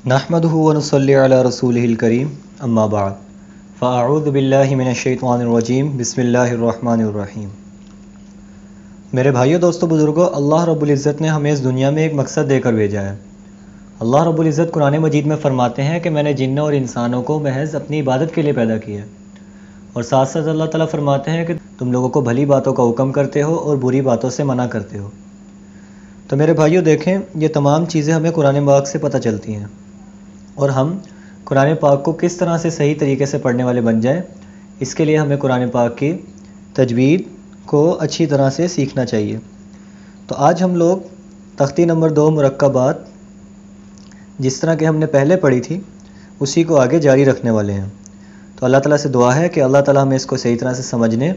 نحمده ونصلی علی رسولہ الکریم اما بعد فاعوذ باللہ من الشیطان الرجیم بسم اللہ الرحمن الرحیم۔ میرے بھائیو، دوستو، بزرگو، اللہ رب العزت نے ہمیں اس دنیا میں ایک مقصد دے کر بھیجا ہے۔ اللہ رب العزت قرآن مجید میں فرماتے ہیں کہ میں نے جنوں اور انسانوں کو محض اپنی عبادت کے لیے پیدا کیا ہے، اور ساتھ ساتھ اللہ تعالیٰ فرماتے ہیں کہ تم لوگوں کو بھلی باتوں کا حکم کرتے ہو اور بری باتوں سے منع کرتے ہو۔ تو میرے بھائیو دیکھیں، یہ تمام چیزیں ہمیں قرآن پاک سے پتہ چلتی ہیں، اور ہم قرآن پاک کو کس طرح سے صحیح طریقے سے پڑھنے والے بن جائیں، اس کے لیے ہمیں قرآن پاک کی تجوید کو اچھی طرح سے سیکھنا چاہیے۔ تو آج ہم لوگ تختی نمبر 2 مرکبات، جس طرح کہ ہم نے پہلے پڑھی تھی، اسی کو آگے جاری رکھنے والے ہیں۔ تو اللہ تعالیٰ سے دعا ہے کہ اللہ تعالیٰ ہمیں اس کو صحیح طرح سے سمجھنے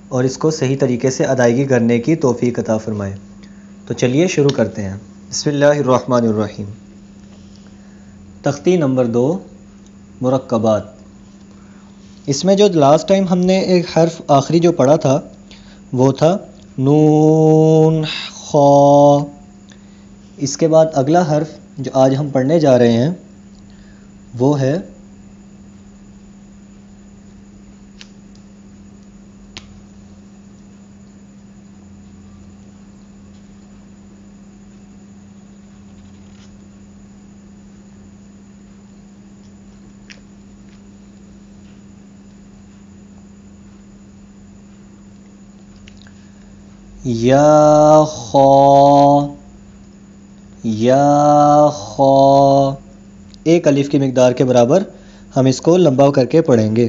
اور اس کو صحیح طریقے سے ادائیگی کرنے کی توفیق عطا فرمائے۔ تو چلیے شروع کرتے ہیں۔ بسم اللہ الرحمن الرحیم۔ تختی نمبر 2 مرکبات۔ اس میں جو لاسٹ ٹائم ہم نے ایک حرف آخری جو پڑھا تھا وہ تھا نون خا۔ اس کے بعد اگلا حرف جو آج ہم پڑھنے جا رہے ہیں وہ ہے یا خا۔ یا خا، ایک الف کی مقدار کے برابر ہم اس کو لمبا کر کے پڑھیں گے۔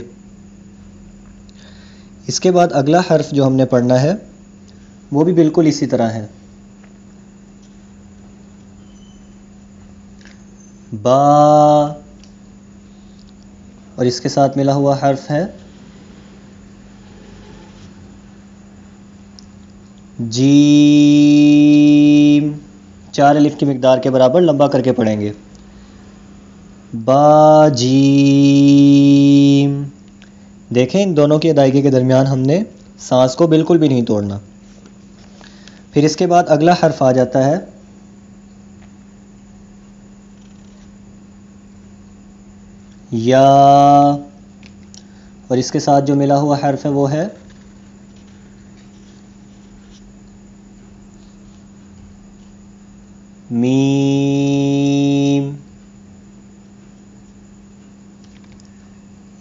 اس کے بعد اگلا حرف جو ہم نے پڑھنا ہے وہ بھی بالکل اسی طرح ہے، با، اور اس کے ساتھ ملا ہوا حرف ہے جیم، 4 الف کی مقدار کے برابر لمبا کر کے پڑھیں گے، با جیم۔ دیکھیں ان دونوں کی ادائیگی کے درمیان ہم نے سانس کو بالکل بھی نہیں توڑنا۔ پھر اس کے بعد اگلا حرف آ جاتا ہے یا، اور اس کے ساتھ جو ملا ہوا حرف ہے وہ ہے میم،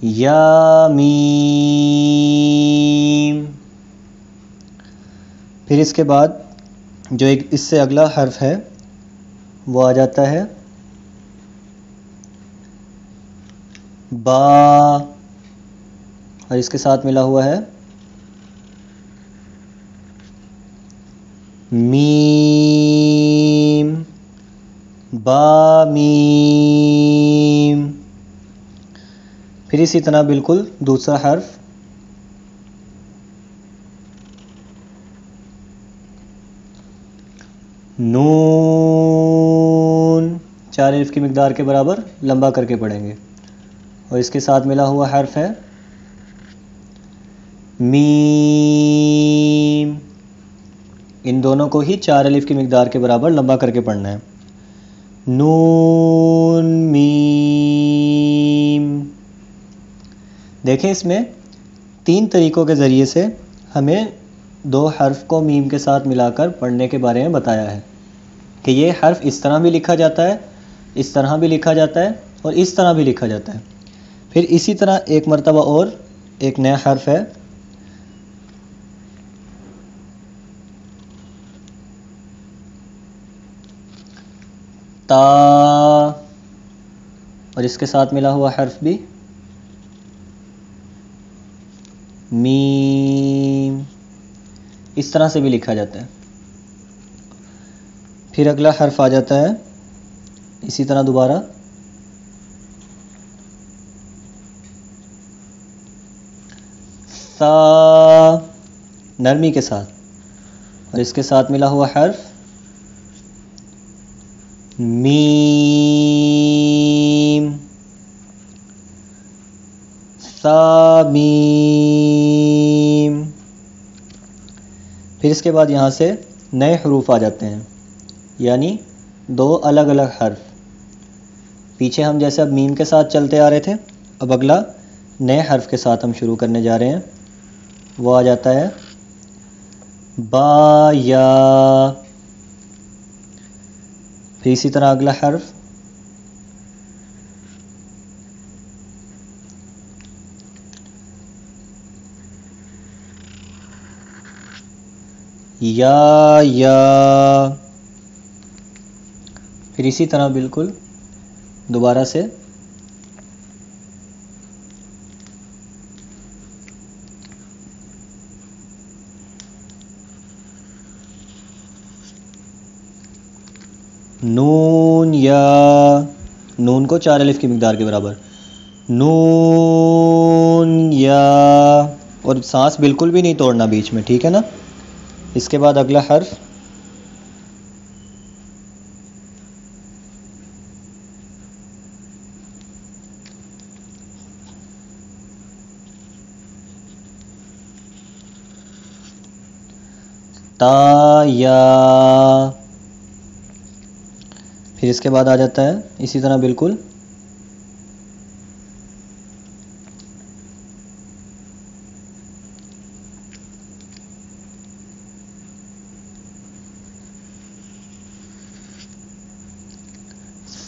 یا میم۔ پھر اس کے بعد جو ایک اس سے اگلا حرف ہے وہ آ جاتا ہے با، اور اس کے ساتھ ملا ہوا ہے میم، با میم۔ پھر اسی طرح بالکل دوسرا حرف نون، 4 الف کی مقدار کے برابر لمبا کر کے پڑھیں گے، اور اس کے ساتھ ملا ہوا حرف ہے میم۔ ان دونوں کو ہی 4 الف کی مقدار کے برابر لمبا کر کے پڑھنا ہے، نون میم۔ دیکھیں اس میں 3 طریقوں کے ذریعے سے ہمیں 2 حرف کو میم کے ساتھ ملا کر پڑھنے کے بارے میں بتایا ہے کہ یہ حرف اس طرح بھی لکھا جاتا ہے، اس طرح بھی لکھا جاتا ہے، اور اس طرح بھی لکھا جاتا ہے۔ پھر اسی طرح ایک مرتبہ اور ایک نیا حرف ہے تا، اور اس کے ساتھ ملا ہوا حرف بھی میم، اس طرح سے بھی لکھا جاتا ہے۔ پھر اگلا حرف آ جاتا ہے اسی طرح دوبارہ سا، نرمی کے ساتھ، اور اس کے ساتھ ملا ہوا حرف میم، سا میم۔ پھر اس کے بعد یہاں سے نئے حروف آ جاتے ہیں، یعنی 2 الگ الگ حرف، پیچھے ہم جیسے اب میم کے ساتھ چلتے آ رہے تھے، اب اگلا نئے حرف کے ساتھ ہم شروع کرنے جا رہے ہیں، وہ آ جاتا ہے با یا. پھر اسی طرح اگلا حرف یا. پھر اسی طرح بالکل دوبارہ سے نون یا. نون کو 4 الف کی مقدار کے برابر، نون یا. اور سانس بالکل بھی نہیں توڑنا بیچ میں، ٹھیک ہے نا. اس کے بعد اگلا حرف تا یا. پھر اس کے بعد آ جاتا ہے اسی طرح بالکل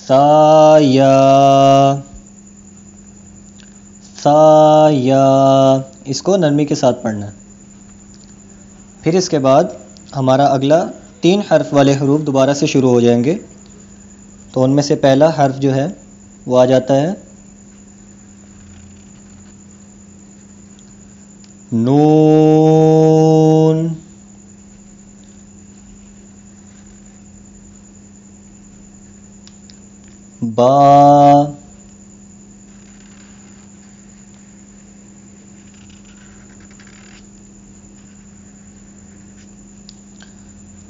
سا یا. سا یا. اس کو نرمی کے ساتھ پڑھنا ہے. پھر اس کے بعد ہمارا اگلا 3 حرف والے حروف دوبارہ سے شروع ہو جائیں گے. تو ان میں سے پہلا حرف جو ہے وہ آ جاتا ہے نون. با.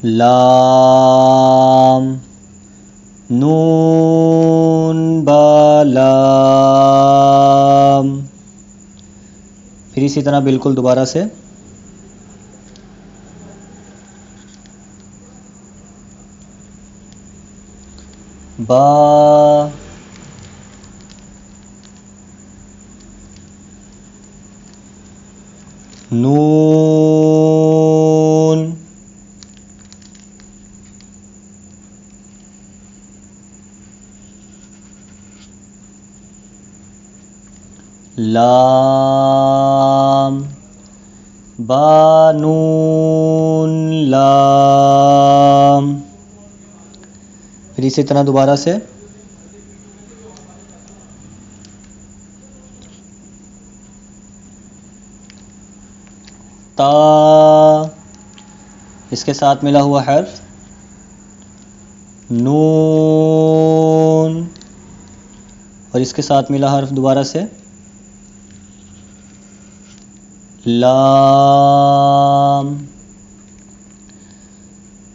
لام. نون با لام. پھر اسی طرح بالکل دوبارہ سے با. نون. لام. با نون لام. پھر اسی طرح دوبارہ سے تا. اس کے ساتھ ملا ہوا حرف نون، اور اس کے ساتھ ملا حرف دوبارہ سے لام.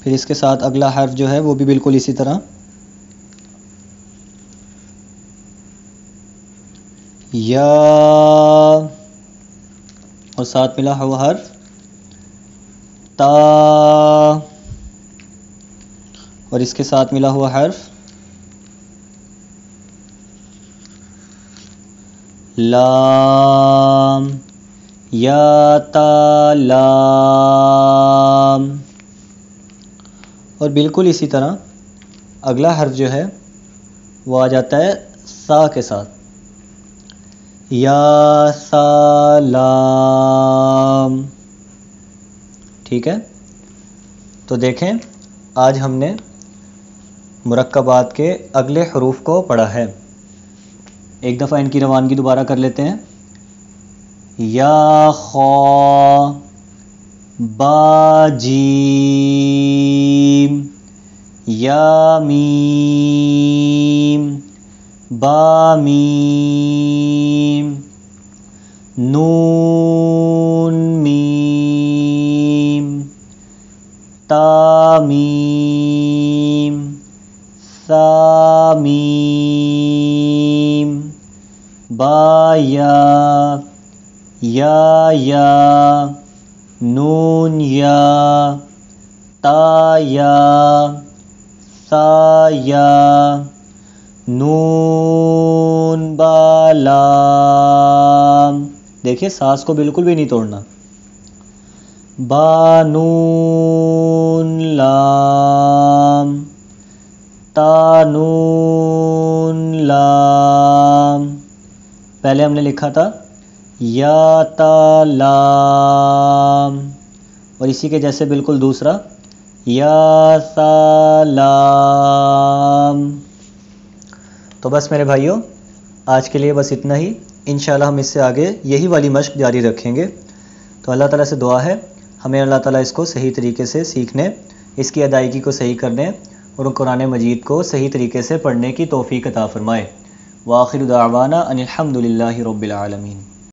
پھر اس کے ساتھ اگلا حرف جو ہے وہ بھی بالکل اسی طرح یا، اور ساتھ ملا ہوا حرف تا، اور اس کے ساتھ ملا ہوا حرف لام. یا تا لام. اور بالکل اسی طرح اگلا حرف جو ہے وہ آ جاتا ہے سا کے ساتھ، یا سا لام. ٹھیک ہے، تو دیکھیں آج ہم نے مرکبات کے اگلے حروف کو پڑھا ہے. ایک دفعہ ان کی روانگی دوبارہ کر لیتے ہیں. یا خا، با جیم، یا میم، با میم، نون میم، تا میم، سا میم، با یا، نون یا، تا یا، سا یا، نون با لام، دیکھیے سانس کو بالکل بھی نہیں توڑنا. با نون لام، تا نون لام. پہلے ہم نے لکھا تھا یا تا لام، اور اسی کے جیسے بالکل دوسرا یا سا لام. تو بس میرے بھائیوں، آج کے لیے بس اتنا ہی. انشاءاللہ ہم اس سے آگے یہی والی مشق جاری رکھیں گے. تو اللہ تعالیٰ سے دعا ہے ہمیں اللہ تعالیٰ اس کو صحیح طریقے سے سیکھنے، اس کی ادائیگی کو صحیح کرنے اور قرآن مجید کو صحیح طریقے سے پڑھنے کی توفیق عطا فرمائے. وآخر دعوانا ان الحمد للہ رب العالمین.